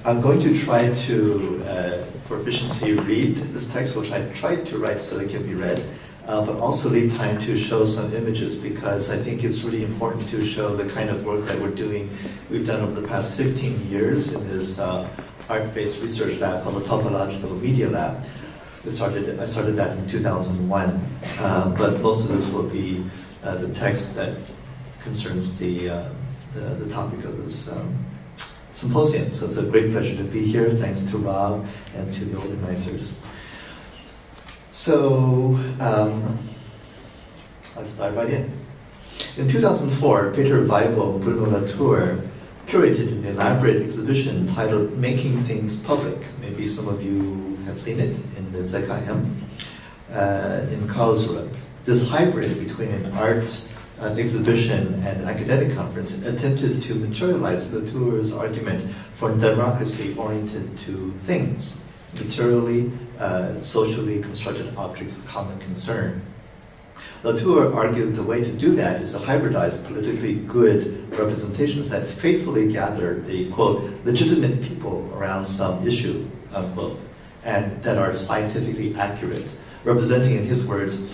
I'm going to try to, for efficiency, read this text, which I tried to write so it can be read, but also leave time to show some images, because I think it's really important to show the kind of work that we've done over the past 15 years in this art-based research lab called the Topological Media Lab. I started that in 2001, but most of this will be the text that concerns the topic of this symposium. So it's a great pleasure to be here. Thanks to Rob and to the organizers. So I'll start right in. In 2004, Peter Weibel and Bruno Latour curated an elaborate exhibition titled "Making Things Public." Maybe some of you have seen it in the ZKM in Karlsruhe. This hybrid between an art exhibition and an academic conference attempted to materialize Latour's argument for democracy oriented to things, materially, socially constructed objects of common concern. Latour argued the way to do that is to hybridize politically good representations that faithfully gather the, quote, legitimate people around some issue, unquote, and that are scientifically accurate, representing, in his words,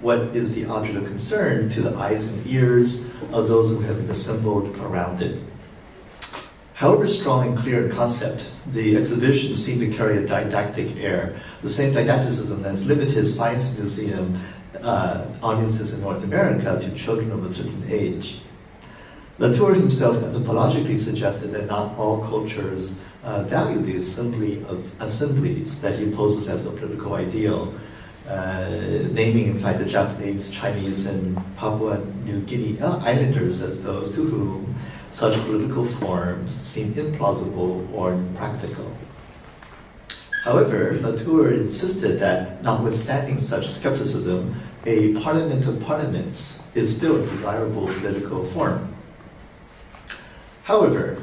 what is the object of concern to the eyes and ears of those who have been assembled around it. However strong and clear in concept, the exhibition seemed to carry a didactic air, the same didacticism that's limited science museum audiences in North America to children of a certain age. Latour himself anthropologically suggested that not all cultures value the assembly of assemblies that he poses as a political ideal, naming, in fact, the Japanese, Chinese, and Papua New Guinea islanders as those to whom such political forms seem implausible or impractical. However, Latour insisted that, notwithstanding such skepticism, a parliament of parliaments is still a desirable political form. However,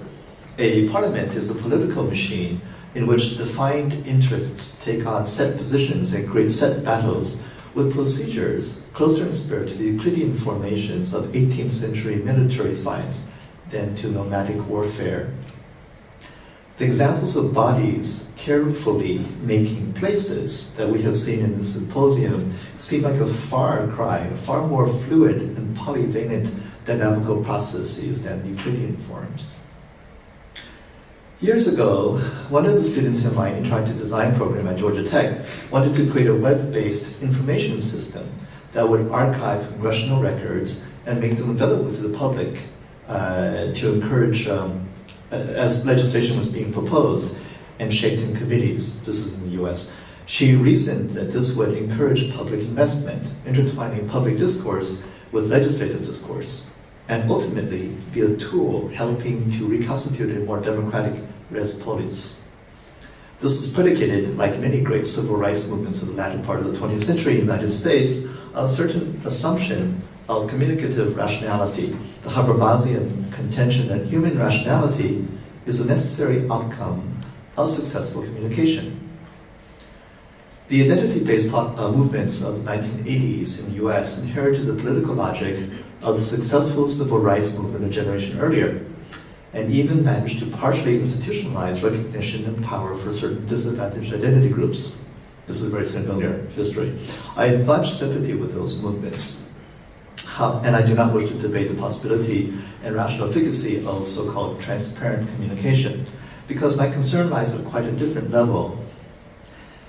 a parliament is a political machine in which defined interests take on set positions and create set battles with procedures closer in spirit to the Euclidean formations of 18th century military science than to nomadic warfare. The examples of bodies carefully making places that we have seen in the symposium seem like a far cry, far more fluid and polyvalent dynamical processes than Euclidean forms. Years ago, one of the students in my interactive design program at Georgia Tech wanted to create a web-based information system that would archive congressional records and make them available to the public to encourage, as legislation was being proposed and shaped in committees. This is in the US. She reasoned that this would encourage public investment, intertwining public discourse with legislative discourse, and ultimately be a tool helping to reconstitute a more democratic res polis. This was predicated, like many great civil rights movements of the latter part of the 20th century in the United States, on a certain assumption of communicative rationality, the Habermasian contention that human rationality is a necessary outcome of successful communication. The identity-based movements of the 1980s in the US inherited the political logic of the successful civil rights movement a generation earlier, and even managed to partially institutionalize recognition and power for certain disadvantaged identity groups. This is very familiar history. I have much sympathy with those movements, and I do not wish to debate the possibility and rational efficacy of so-called transparent communication, because my concern lies at quite a different level.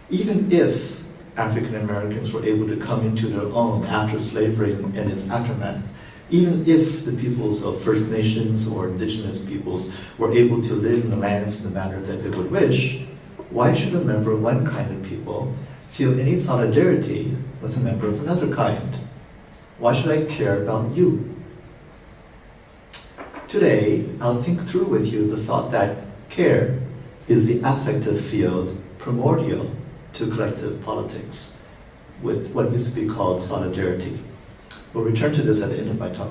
Even if African Americans were able to come into their own after slavery and its aftermath, even if the peoples of First Nations or indigenous peoples were able to live in the lands in the manner that they would wish, why should a member of one kind of people feel any solidarity with a member of another kind? Why should I care about you? Today, I'll think through with you the thought that care is the affective field primordial to collective politics, with what used to be called solidarity. We'll return to this at the end of my talk.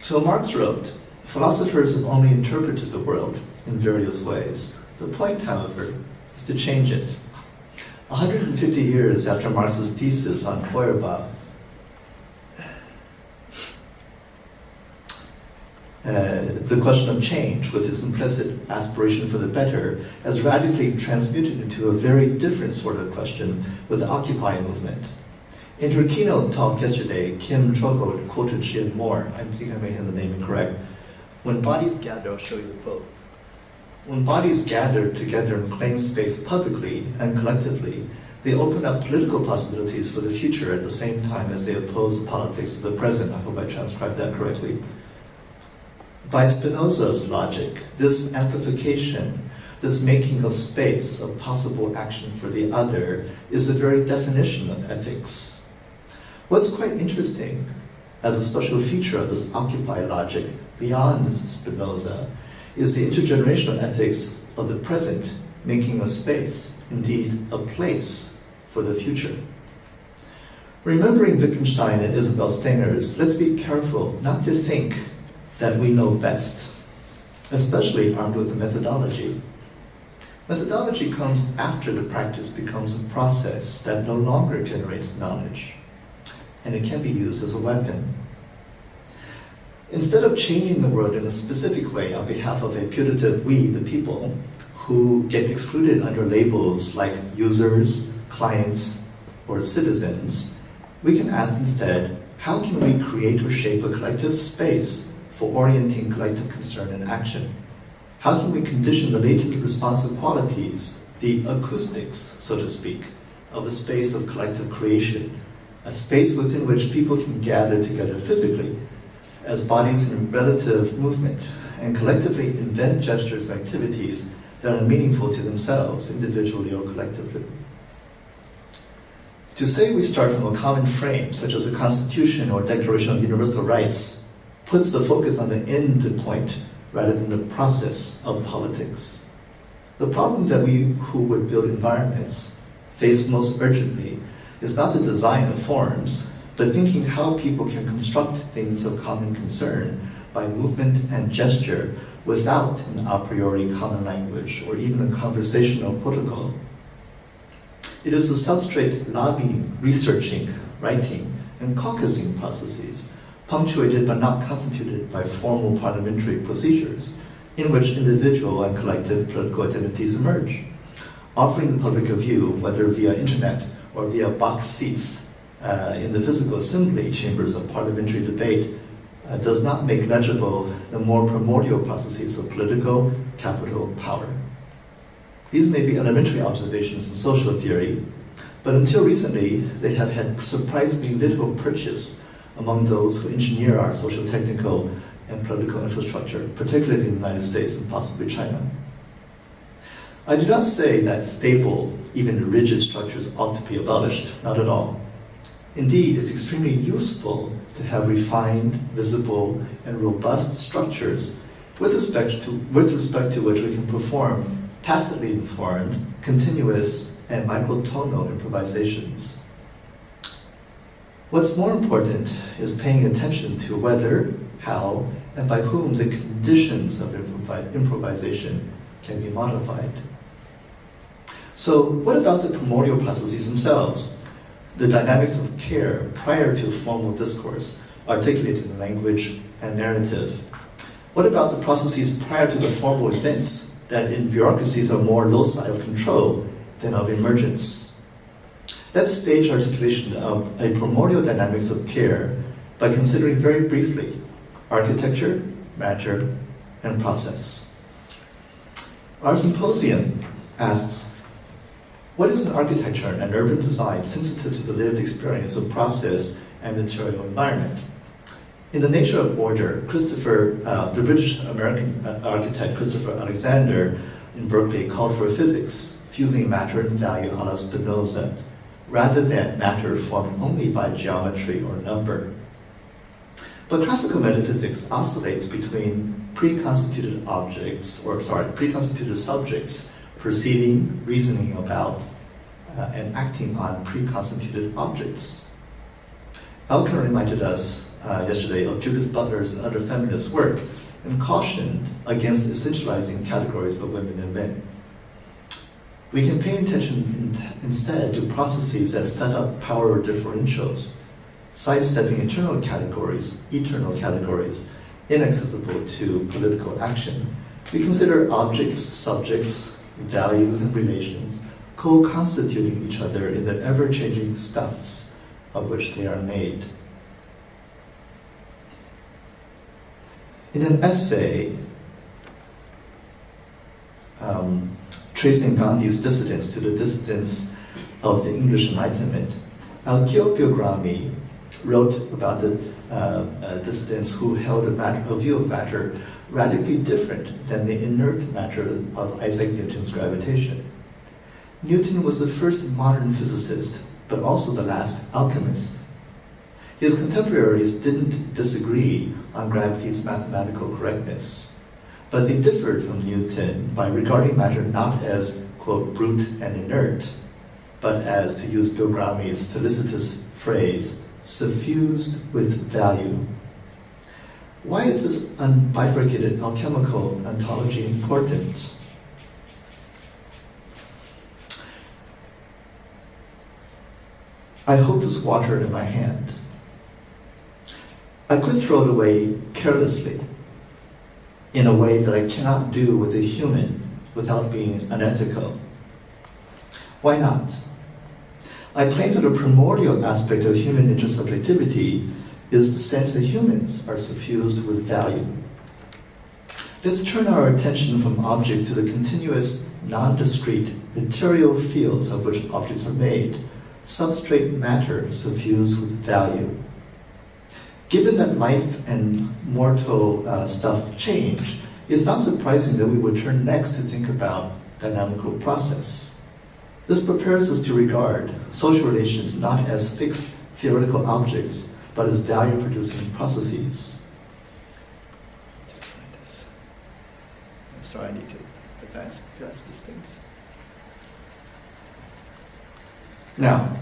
So Marx wrote, philosophers have only interpreted the world in various ways. The point, however, is to change it. 150 years after Marx's thesis on Feuerbach, the question of change, with its implicit aspiration for the better, has radically transmuted into a very different sort of question with the Occupy movement. In her keynote talk yesterday, Kim Chogo quoted Chien Moore. I think I may have the name incorrect. When bodies gather, I'll show you the quote. When bodies gather together and claim space publicly and collectively, they open up political possibilities for the future at the same time as they oppose the politics of the present. I hope I transcribed that correctly. By Spinoza's logic, this amplification, this making of space of possible action for the other, is the very definition of ethics. What's quite interesting, as a special feature of this Occupy logic, beyond Spinoza, is the intergenerational ethics of the present making a space, indeed a place, for the future. Remembering Wittgenstein and Isabel Stenger's, let's be careful not to think that we know best, especially armed with a methodology. Methodology comes after the practice becomes a process that no longer generates knowledge, and it can be used as a weapon. Instead of changing the world in a specific way on behalf of a putative we, the people, who get excluded under labels like users, clients, or citizens, we can ask instead, how can we create or shape a collective space for orienting collective concern and action? How can we condition the latent responsive qualities, the acoustics, so to speak, of a space of collective creation, a space within which people can gather together physically as bodies in relative movement and collectively invent gestures and activities that are meaningful to themselves, individually or collectively. To say we start from a common frame, such as a constitution or Declaration of Universal Rights, puts the focus on the end point rather than the process of politics. The problem that we who would build environments face most urgently is not the design of forms, but thinking how people can construct things of common concern by movement and gesture without an a priori common language or even a conversational protocol. It is the substrate lobbying, researching, writing, and caucusing processes, punctuated but not constituted by formal parliamentary procedures, in which individual and collective political identities emerge, offering the public a view, whether via internet or via box seats in the physical assembly chambers of parliamentary debate, does not make legible the more primordial processes of political capital power. These may be elementary observations in social theory, but until recently, they have had surprisingly little purchase among those who engineer our social, technical, and political infrastructure, particularly in the United States and possibly China. I do not say that stable, even rigid structures ought to be abolished, not at all. Indeed, it's extremely useful to have refined, visible, and robust structures with respect to which we can perform tacitly informed, continuous, and microtonal improvisations. What's more important is paying attention to whether, how, and by whom the conditions of improvisation can be modified. So what about the primordial processes themselves? The dynamics of care prior to formal discourse, articulated in language and narrative. What about the processes prior to the formal events that in bureaucracies are more loci of control than of emergence? Let's stage articulation of a primordial dynamics of care by considering very briefly architecture, matter, and process. Our symposium asks, what is an architecture and urban design sensitive to the lived experience of process and material environment? In The Nature of Order, the British-American architect Christopher Alexander in Berkeley called for physics, fusing matter and value a la Spinoza, rather than matter formed only by geometry or number. But classical metaphysics oscillates between preconstituted subjects perceiving, reasoning about, and acting on preconstituted objects. Elkin reminded us yesterday of Judith Butler's and other feminist work and cautioned against essentializing categories of women and men. We can pay attention instead to processes that set up power differentials, sidestepping eternal categories, inaccessible to political action, we consider objects, subjects, values, and relations co-constituting each other in the ever-changing stuffs of which they are made. In an essay tracing Gandhi's dissidence to the dissidence of the English Enlightenment, Al-Kyopiogrami wrote about the dissidents who held a view of matter radically different than the inert matter of Isaac Newton's gravitation. Newton was the first modern physicist, but also the last alchemist. His contemporaries didn't disagree on gravity's mathematical correctness, but they differed from Newton by regarding matter not as, quote, brute and inert, but as, to use Biogrami's felicitous phrase, suffused with value. Why is this unbifurcated alchemical ontology important? I hold this water in my hand. I could throw it away carelessly, in a way that I cannot do with a human without being unethical. Why not? I claim that a primordial aspect of human intersubjectivity is the sense that humans are suffused with value. Let's turn our attention from objects to the continuous, non-discrete, material fields of which objects are made, substrate matter suffused with value. Given that life and mortal stuff change, it's not surprising that we would turn next to think about dynamical process. This prepares us to regard social relations not as fixed theoretical objects, but as value-producing processes. I'm sorry, I need to advance these things. Now,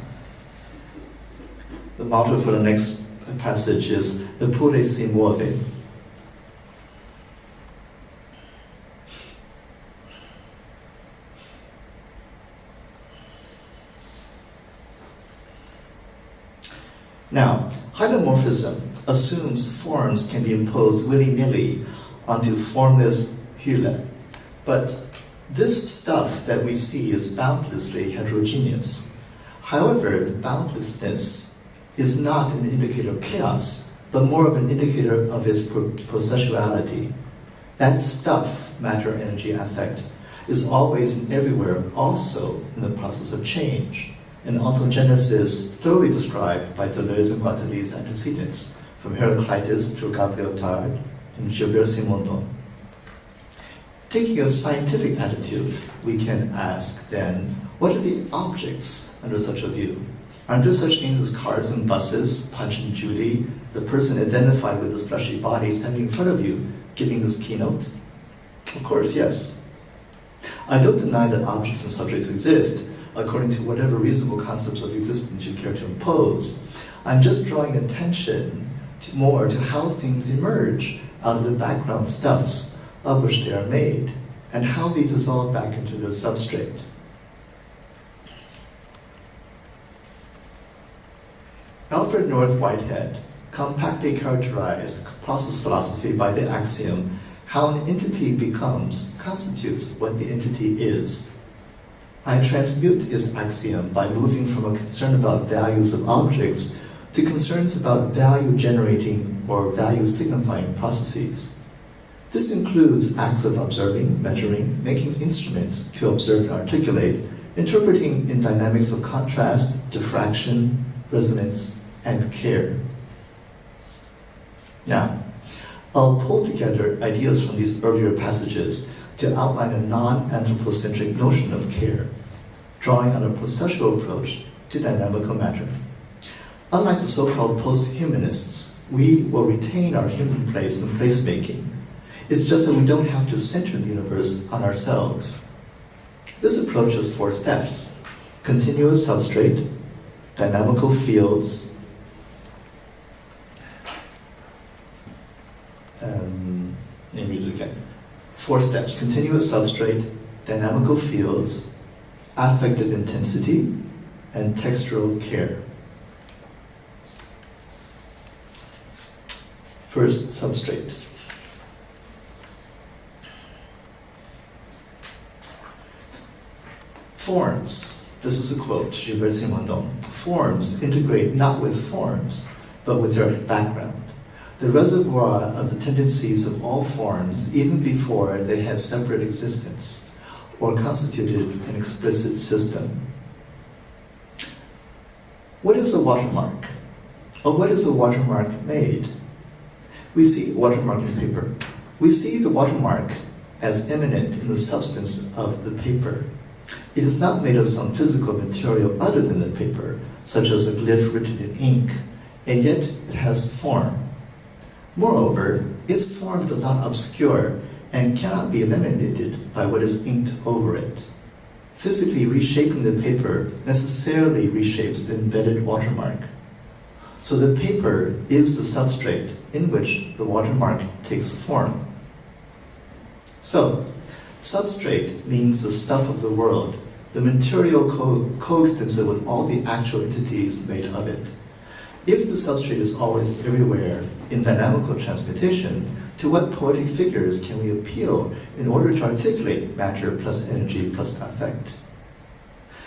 the motto for the next passage is "Eppure si muove." Now, hylomorphism assumes forms can be imposed willy-nilly onto formless hyle, but this stuff that we see is boundlessly heterogeneous. However, its boundlessness is not an indicator of chaos, but more of an indicator of its processuality. That stuff, matter, energy, affect, is always and everywhere also in the process of change, an ontogenesis thoroughly described by Deleuze and Guattari's antecedents, from Heraclitus to Gabriel Tarde and Gilbert Simondon. Taking a scientific attitude, we can ask then, what are the objects under such a view? Aren't there such things as cars and buses, Punch and Judy, the person identified with this fleshy body standing in front of you, giving this keynote? Of course, yes. I don't deny that objects and subjects exist, according to whatever reasonable concepts of existence you care to impose. I'm just drawing attention more to how things emerge out of the background stuffs of which they are made, and how they dissolve back into their substrate. Alfred North Whitehead compactly characterized process philosophy by the axiom, how an entity constitutes what the entity is. I transmute this axiom by moving from a concern about values of objects to concerns about value-generating or value-signifying processes. This includes acts of observing, measuring, making instruments to observe and articulate, interpreting in dynamics of contrast, diffraction, resonance, and care. Now, I'll pull together ideas from these earlier passages to outline a non-anthropocentric notion of care, drawing on a processual approach to dynamical matter. Unlike the so-called post-humanists, we will retain our human place in placemaking. It's just that we don't have to center the universe on ourselves. This approach has 4 steps: continuous substrate, dynamical fields, let me read it again. 4 steps: continuous substrate, dynamical fields, affective intensity, and textural care. First, substrate. Forms, this is a quote, forms integrate not with forms, but with their background. The reservoir of the tendencies of all forms, even before they had separate existence, or constituted an explicit system. What is a watermark? Or what is a watermark made? We see watermark in paper. We see the watermark as immanent in the substance of the paper. It is not made of some physical material other than the paper, such as a glyph written in ink, and yet it has form. Moreover, its form does not obscure and cannot be eliminated by what is inked over it. Physically reshaping the paper necessarily reshapes the embedded watermark. So the paper is the substrate in which the watermark takes form. So, substrate means the stuff of the world, the material coextensive with all the actual entities made of it. If the substrate is always everywhere in dynamical transmutation, to what poetic figures can we appeal in order to articulate matter plus energy plus affect?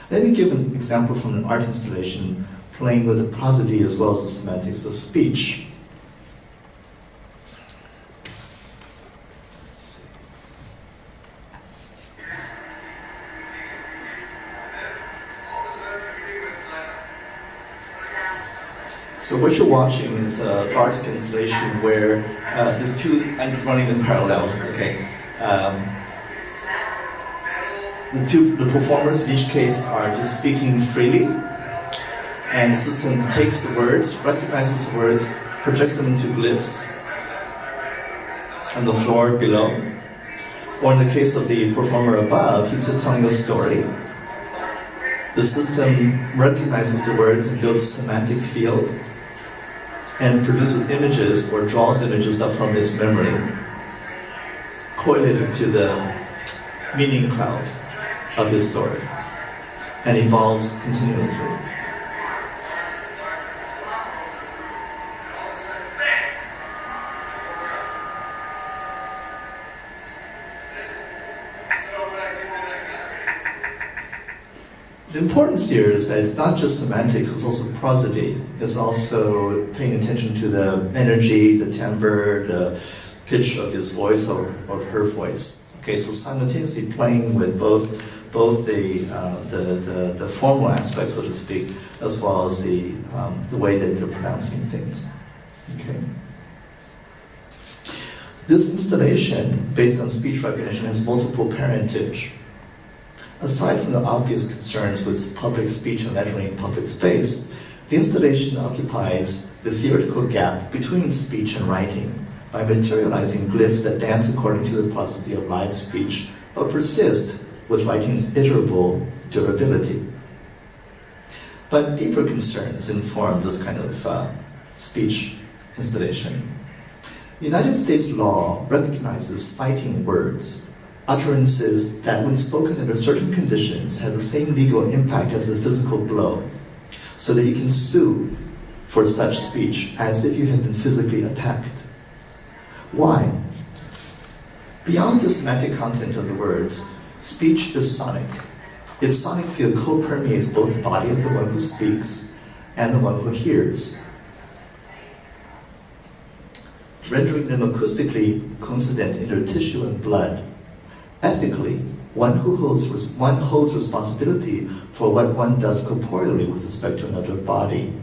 Let me give an example from an art installation playing with the prosody as well as the semantics of speech. So what you're watching is an art installation where there's two running in parallel. Okay, the performers in each case are just speaking freely, and the system takes the words, recognizes the words, projects them into glyphs on the floor below. Or in the case of the performer above, he's just telling a story. The system recognizes the words and builds a semantic field, and produces images or draws images up from its memory, correlated to the meaning cloud of his story, and evolves continuously. The importance here is that it's not just semantics, it's also prosody. It's also paying attention to the energy, the timbre, the pitch of his voice or her voice. Okay, so simultaneously playing with both the formal aspects, so to speak, as well as the way that they're pronouncing things. Okay. This installation, based on speech recognition, has multiple parentage. Aside from the obvious concerns with public speech and lettering in public space, the installation occupies the theoretical gap between speech and writing by materializing glyphs that dance according to the prosody of live speech, but persist with writing's iterable durability. But deeper concerns inform this kind of speech installation. United States law recognizes fighting words, utterances that when spoken under certain conditions have the same legal impact as a physical blow, so that you can sue for such speech as if you had been physically attacked. Why? Beyond the semantic content of the words, speech is sonic. Its sonic field co-permeates both the body of the one who speaks and the one who hears, rendering them acoustically coincident in their tissue and blood. Ethically, one holds responsibility for what one does corporeally with respect to another body.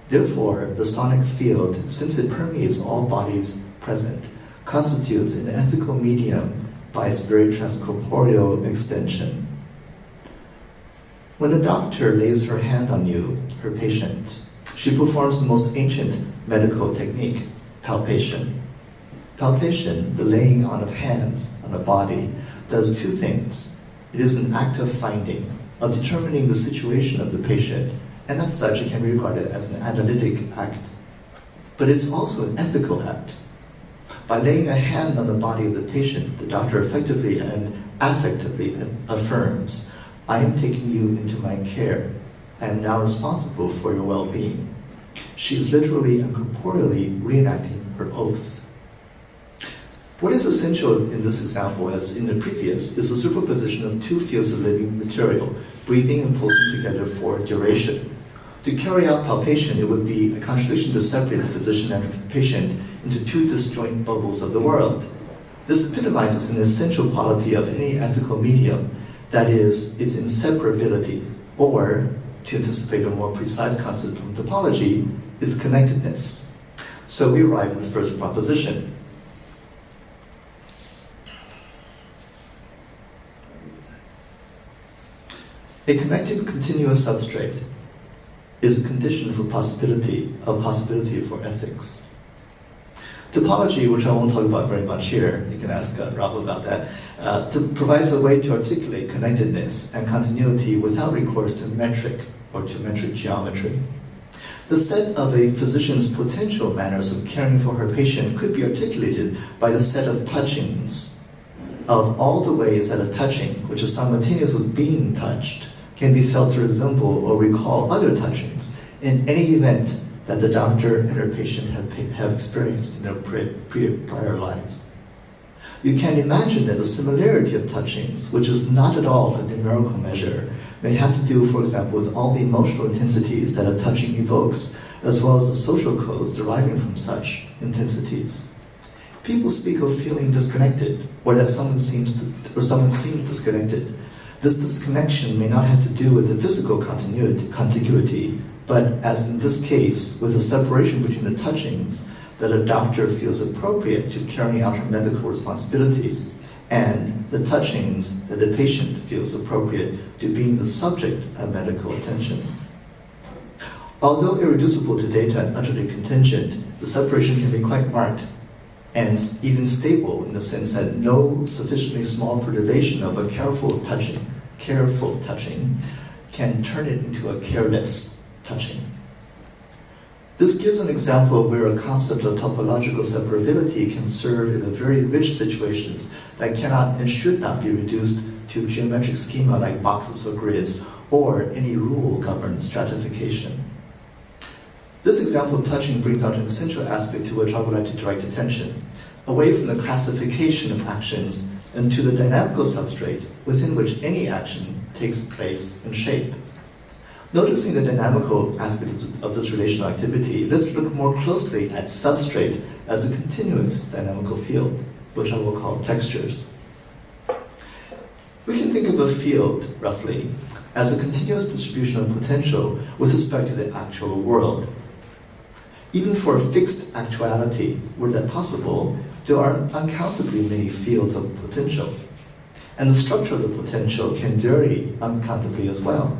Therefore, the sonic field, since it permeates all bodies present, constitutes an ethical medium by its very transcorporeal extension. When a doctor lays her hand on you, her patient, she performs the most ancient medical technique, palpation. Palpation, the laying on of hands on a body, does two things. It is an act of finding, of determining the situation of the patient, and as such it can be regarded as an analytic act. But it's also an ethical act. By laying a hand on the body of the patient, the doctor effectively and affectively affirms, I am taking you into my care. I am now responsible for your well-being. She is literally and corporeally reenacting her oath. What is essential in this example, as in the previous, is the superposition of two fields of living material, breathing and pulsing together for duration. To carry out palpation, it would be a contradiction to separate the physician and the patient into two disjoint bubbles of the world. This epitomizes an essential quality of any ethical medium, that is, its inseparability, or, to anticipate a more precise concept from topology, its connectedness. So we arrive at the first proposition. A connected continuous substrate is a condition for possibility for ethics. Topology, which I won't talk about very much here, you can ask Rob about that, provides a way to articulate connectedness and continuity without recourse to metric or to metric geometry. The set of a physician's potential manners of caring for her patient could be articulated by the set of touchings of all the ways that a touching, which is simultaneous with being touched, can be felt to resemble or recall other touchings in any event that the doctor and her patient have experienced in their prior lives. You can imagine that the similarity of touchings, which is not at all a numerical measure, may have to do, for example, with all the emotional intensities that a touching evokes, as well as the social codes deriving from such intensities. People speak of feeling disconnected, or that someone seems disconnected. This disconnection may not have to do with the physical contiguity, but as in this case, with the separation between the touchings that a doctor feels appropriate to carrying out her medical responsibilities, and the touchings that the patient feels appropriate to being the subject of medical attention. Although irreducible to data and utterly contingent, the separation can be quite marked and even stable in the sense that no sufficiently small perturbation of a careful touching can turn it into a careless touching. This gives an example of where a concept of topological separability can serve in a very rich situations that cannot and should not be reduced to geometric schema like boxes or grids, or any rule governed stratification. This example of touching brings out an essential aspect to which I would like to direct attention, away from the classification of actions and to the dynamical substrate within which any action takes place and shape. Noticing the dynamical aspect of this relational activity, let's look more closely at substrate as a continuous dynamical field, which I will call textures. We can think of a field, roughly, as a continuous distribution of potential with respect to the actual world. Even for a fixed actuality, were that possible, there are uncountably many fields of potential. And the structure of the potential can vary uncountably as well.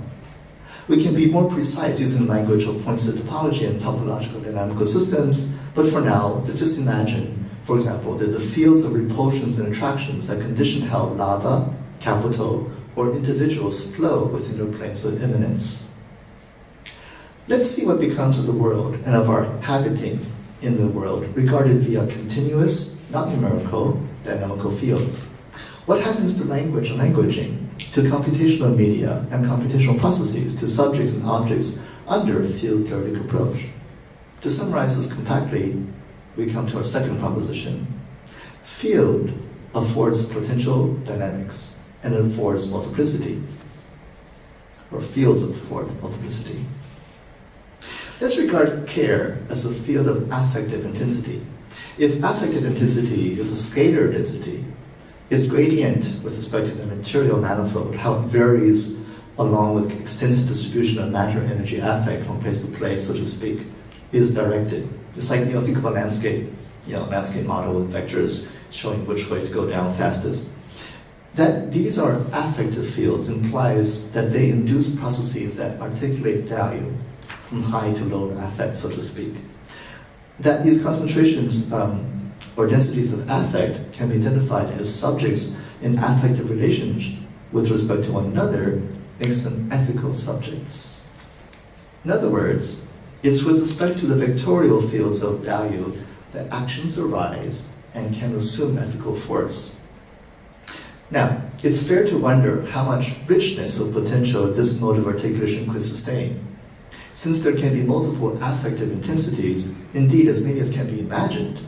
We can be more precise using language of points of topology and topological dynamical systems, but for now, let's just imagine, for example, that the fields of repulsions and attractions that condition how lava, capital, or individuals flow within their planes of immanence. Let's see what becomes of the world and of our habiting in the world regarded via continuous, not numerical, dynamical fields. What happens to language and languaging, to computational media and computational processes, to subjects and objects under a field-theoretic approach? To summarize this compactly, we come to our second proposition. Field affords potential dynamics and it affords multiplicity, or fields afford multiplicity. Let's regard care as a field of affective intensity. If affective intensity is a scalar density, its gradient with respect to the material manifold, how it varies along with extensive distribution of matter, energy, affect from place to place, so to speak, is directed. It's like, think of a landscape, landscape model with vectors showing which way to go down fastest. That these are affective fields implies that they induce processes that articulate value from high to low affect, so to speak. That these concentrations or densities of affect can be identified as subjects in affective relations with respect to one another makes them ethical subjects. In other words, it's with respect to the vectorial fields of value that actions arise and can assume ethical force. Now, it's fair to wonder how much richness of potential this mode of articulation could sustain. Since there can be multiple affective intensities, indeed as many as can be imagined,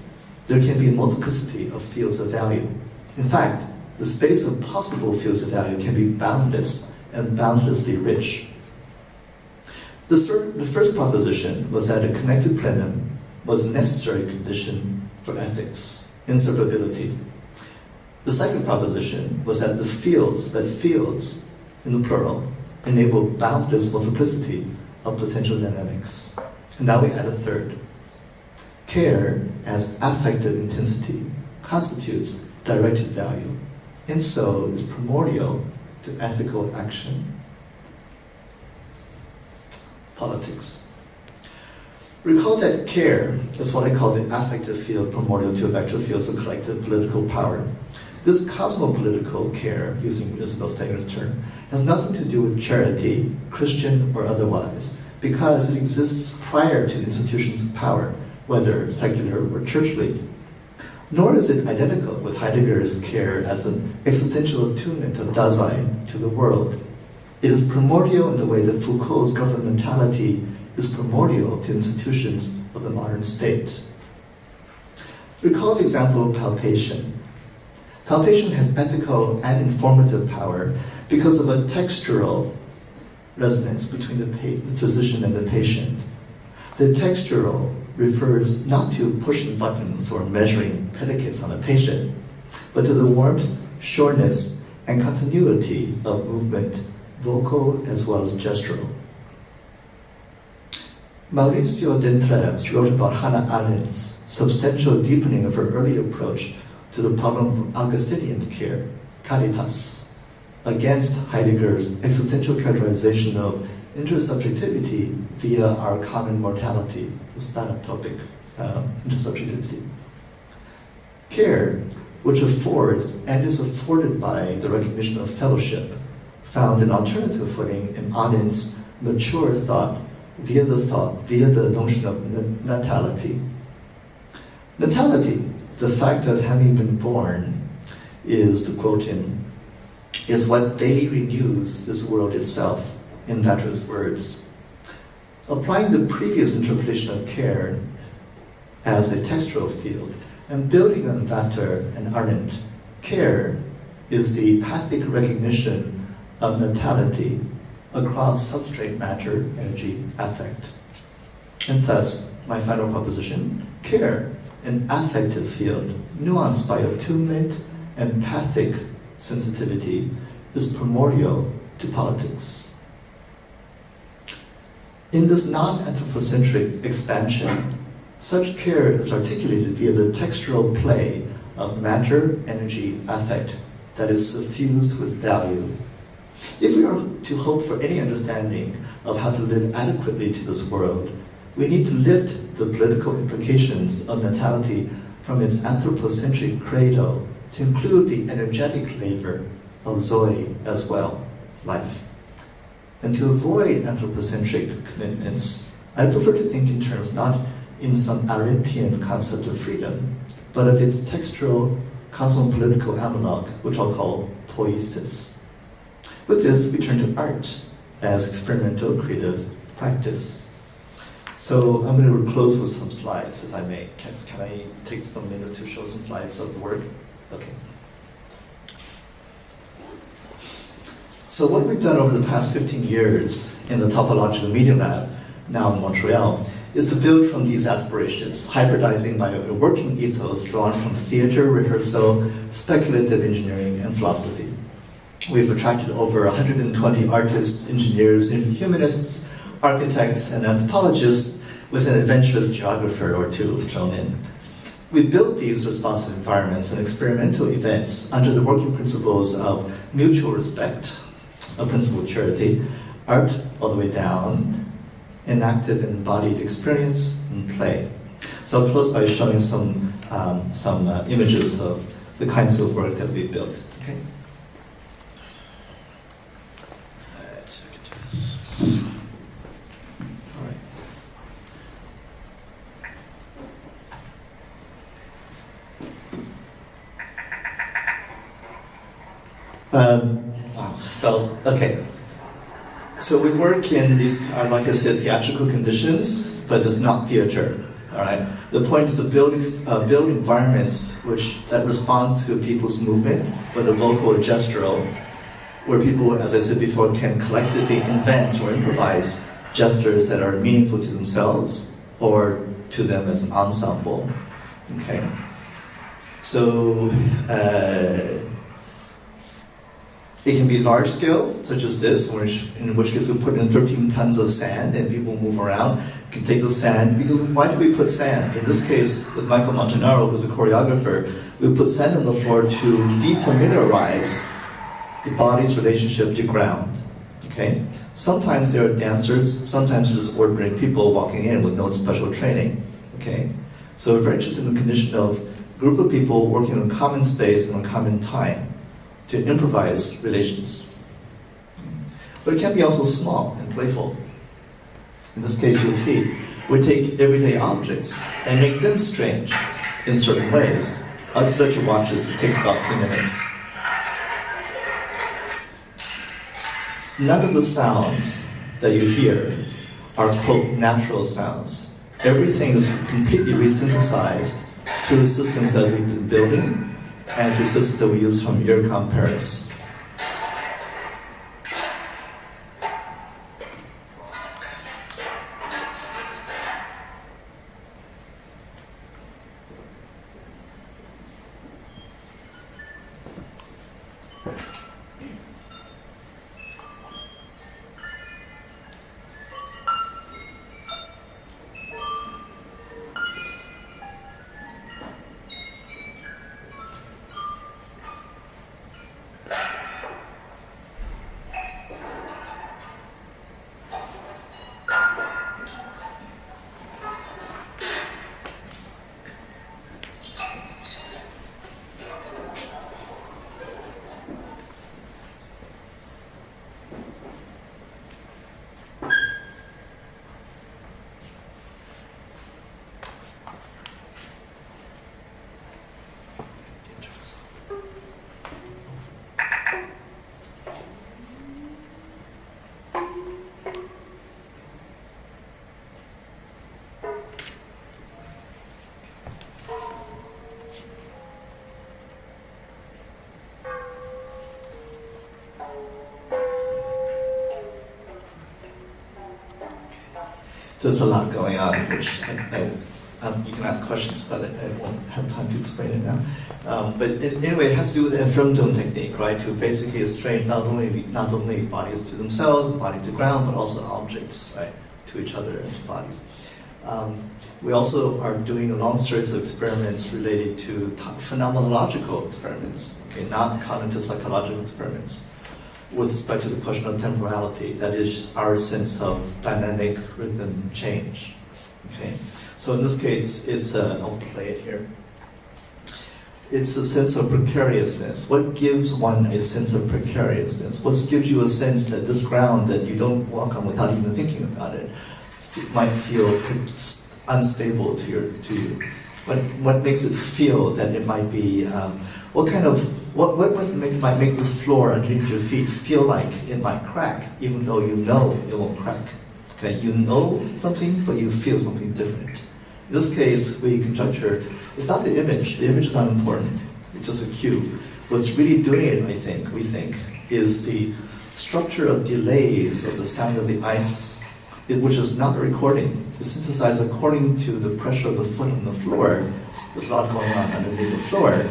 there can be a multiplicity of fields of value. In fact, the space of possible fields of value can be boundless and boundlessly rich. The first proposition was that a connected plenum was a necessary condition for ethics, inseparability. The second proposition was that fields, in the plural, enable boundless multiplicity of potential dynamics. And now we add a third. Care as affective intensity constitutes directed value, and so is primordial to ethical action. Politics. Recall that care is what I call the affective field primordial to effective fields of collective political power. This cosmopolitical care, using Isabel Stenger's term, has nothing to do with charity, Christian or otherwise, because it exists prior to institutions of power, whether secular or churchly. Nor is it identical with Heidegger's care as an existential attunement of Dasein to the world. It is primordial in the way that Foucault's governmentality is primordial to institutions of the modern state. Recall the example of palpation. Palpation has ethical and informative power because of a textural resonance between the physician and the patient. The textural refers not to pushing buttons or measuring predicates on a patient, but to the warmth, sureness, and continuity of movement, vocal as well as gestural. Mauricio Dentreves wrote about Hannah Arendt's substantial deepening of her early approach to the problem of Augustinian care, caritas, against Heidegger's existential characterization of intersubjectivity via our common mortality, the thanatopic intersubjectivity. Care, which affords and is afforded by the recognition of fellowship, found an alternative footing in Arendt's mature thought via the notion of natality. Natality, the fact of having been born, is, to quote him, is what daily renews this world itself, in Vatter's words. Applying the previous interpretation of care as a textual field and building on Vatter and Arendt, care is the pathic recognition of natality across substrate matter, energy, affect. And thus, my final proposition, care, an affective field nuanced by attunement and pathic sensitivity, is primordial to politics. In this non-anthropocentric expansion, such care is articulated via the textural play of matter, energy, affect that is suffused with value. If we are to hope for any understanding of how to live adequately to this world, we need to lift the political implications of natality from its anthropocentric credo to include the energetic labor of Zoe as well, life. And to avoid anthropocentric commitments, I prefer to think in terms not in some Arendtian concept of freedom, but of its textual cosmopolitical analog, which I'll call poiesis. With this, we turn to art as experimental creative practice. So I'm going to close with some slides, if I may. Can I take some minutes to show some slides of the work? Okay. So what we've done over the past 15 years in the Topological Media Lab, now in Montreal, is to build from these aspirations, hybridizing by a working ethos drawn from theater, rehearsal, speculative engineering, and philosophy. We've attracted over 120 artists, engineers, humanists, architects, and anthropologists with an adventurous geographer or two thrown in. We built these responsive environments and experimental events under the working principles of mutual respect, a principle of charity, art all the way down, an active embodied experience, and play. So I'll close by showing some images of the kinds of work that we built. Okay. Let's see if I can do this. So we work in these, like I said, theatrical conditions, but it's not theater. All right. The point is to build environments that respond to people's movement, whether vocal or gestural, where people, as I said before, can collectively invent or improvise gestures that are meaningful to themselves or to them as an ensemble. Okay, so it can be large scale, such as this, in which case we put in 13 tons of sand and people move around. You can take the sand, because why do we put sand? In this case, with Michael Montanaro, who's a choreographer, we put sand on the floor to defamiliarize the body's relationship to ground. Okay? Sometimes there are dancers, sometimes there's ordinary people walking in with no special training. Okay? So we're very interested in the condition of a group of people working in a common space and a common time to improvise relations. But it can be also small and playful. In this case, you'll see, we take everyday objects and make them strange in certain ways. I'll just let you watch this, it takes about 2 minutes. None of the sounds that you hear are, quote, natural sounds. Everything is completely resynthesized through systems that we've been building and through systems that we use from IRCAM Paris. There's a lot going on, which you can ask questions, but I won't have time to explain it now. But anyway, it has to do with the Enfremdung technique, right? To basically estrange not only bodies to themselves, body to ground, but also objects, right, to each other and to bodies. We also are doing a long series of experiments related to phenomenological experiments, okay, not cognitive psychological experiments, with respect to the question of temporality, that is our sense of dynamic rhythm change. Okay, so in this case, I'll play it here. It's a sense of precariousness. What gives one a sense of precariousness? What gives you a sense that this ground that you don't walk on without even thinking about it might feel unstable to you? What makes it feel that it might be? What might make this floor underneath your feet feel like it might crack, even though you know it won't crack? Okay, you know something, but you feel something different. In this case, we conjecture, it's not the image. The image is not important. It's just a cue. What's really doing it, we think, is the structure of delays of the sound of the ice, which is not a recording. It's synthesized according to the pressure of the foot on the floor. There's a lot going on underneath the floor.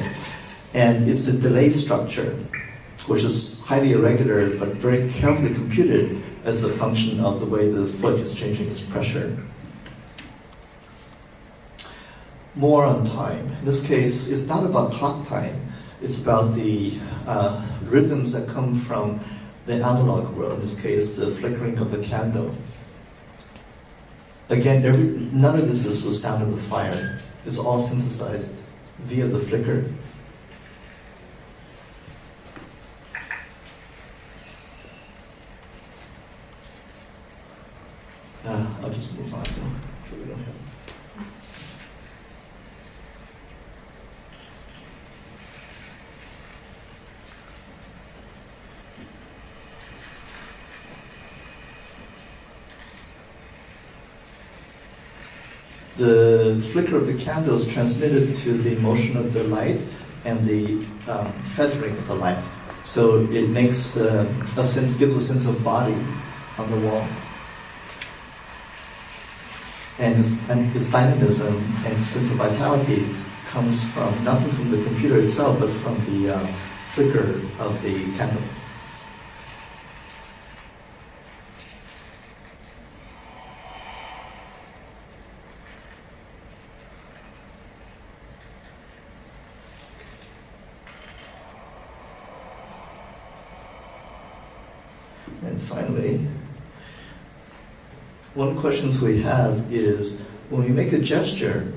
And it's a delay structure, which is highly irregular, but very carefully computed as a function of the way the foot is changing its pressure. More on time. In this case, it's not about clock time. It's about the rhythms that come from the analog world. In this case, the flickering of the candle. Again, none of this is the sound of the fire. It's all synthesized via the flicker. I'll just move on so we don't have. The flicker of the candle is transmitted to the motion of the light and the feathering of the light. So it makes gives a sense of body on the wall. And his dynamism and sense of vitality comes from nothing from the computer itself, but from the flicker of the candle. And finally, one of the questions we have is, when we make a gesture,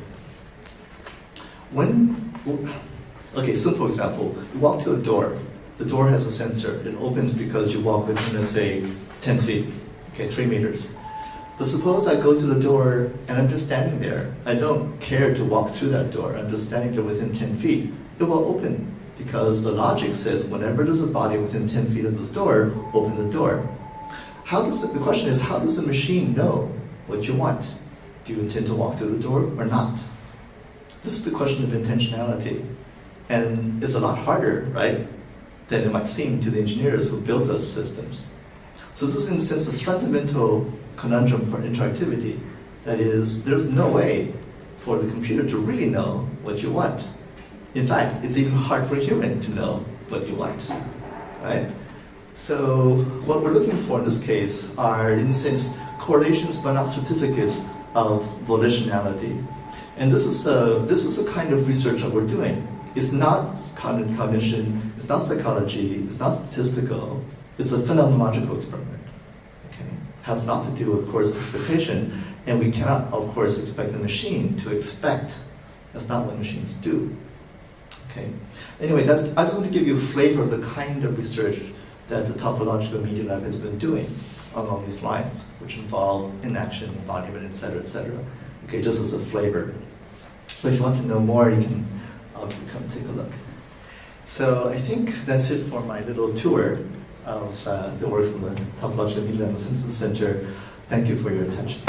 okay, simple example, you walk to a door, the door has a sensor, it opens because you walk within, let's say, 10 feet, okay, 3 meters. But suppose I go to the door and I'm just standing there, I don't care to walk through that door, I'm just standing there within 10 feet, it will open, because the logic says whenever there's a body within 10 feet of this door, open the door. The question is, how does the machine know what you want? Do you intend to walk through the door or not? This is the question of intentionality. And it's a lot harder, right, than it might seem to the engineers who built those systems. So this is, in a sense, a fundamental conundrum for interactivity. That is, there's no way for the computer to really know what you want. In fact, it's even hard for a human to know what you want, right? So what we're looking for in this case are, in a sense, correlations but not certificates of volitionality. And this is a kind of research that we're doing. It's not cognition, it's not psychology, it's not statistical, it's a phenomenological experiment. Okay? It has a lot to do with, of course, expectation, and we cannot, of course, expect the machine to expect. That's not what machines do. Okay. Anyway, I just want to give you a flavor of the kind of research that the Topological Media Lab has been doing along these lines, which involve inaction, embodiment, et cetera, okay, just as a flavor. But if you want to know more, you can obviously come take a look. So I think that's it for my little tour of the work from the Topological Media Lab Synthesis Center. Thank you for your attention.